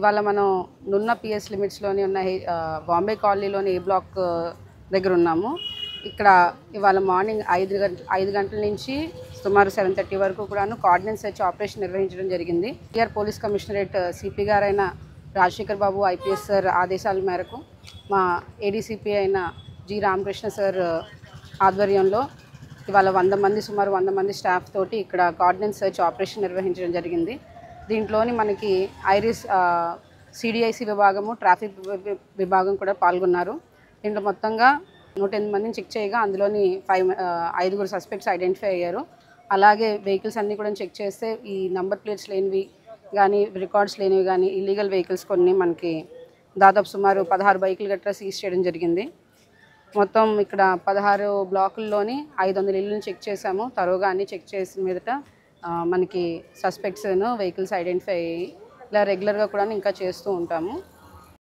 ఇవాళ మనం నున్న పిఎస్ లిమిట్స్లోని ఉన్న బాంబే కాలనీలోని ఏ బ్లాక్ దగ్గర ఉన్నాము. ఇక్కడ ఇవాళ మార్నింగ్ 5 గంటల నుంచి సుమారు 7:30 వరకు కూడాను కోఆర్డినెన్స్ సెర్చ్ ఆపరేషన్ నిర్వహించడం జరిగింది. టిఆర్ పోలీస్ కమిషనరేట్ సిపి గారైన రాజశేఖర్ బాబు ఐపీఎస్ సార్ ఆదేశాల మేరకు మా ఏడీసీపీ అయిన జి రామకృష్ణ సార్ ఆధ్వర్యంలో ఇవాళ సుమారు 100 మంది స్టాఫ్ తోటి ఇక్కడ కోఆర్డినెన్స్ సెర్చ్ ఆపరేషన్ నిర్వహించడం జరిగింది. దీంట్లోని మనకి ఐరిస్ సిడిఐసి విభాగము, ట్రాఫిక్ విభాగం కూడా పాల్గొన్నారు. దీంట్లో మొత్తంగా 108 మందిని చెక్ చేయగా అందులోని 5 సస్పెక్ట్స్ ఐడెంటిఫై అయ్యారు. అలాగే వెహికల్స్ అన్నీ కూడా చెక్ చేస్తే ఈ నంబర్ ప్లేట్స్ లేనివి కానీ, రికార్డ్స్ లేనివి కానీ, ఇల్లీగల్ వెహికల్స్ కొన్ని మనకి దాదాపు సుమారు 16 బైకులు గట్రా సీజ్ చేయడం జరిగింది. మొత్తం ఇక్కడ 16 బ్లాకుల్లోని 500 ఇళ్ళని చెక్ చేసాము. తరోగా అన్నీ చెక్ చేసిన మీదట మనకి సస్పెక్ట్స్ను వెహికల్స్ ఐడెంటిఫై అయ్యి ఇలా రెగ్యులర్గా కూడా ఇంకా చేస్తూ ఉంటాము.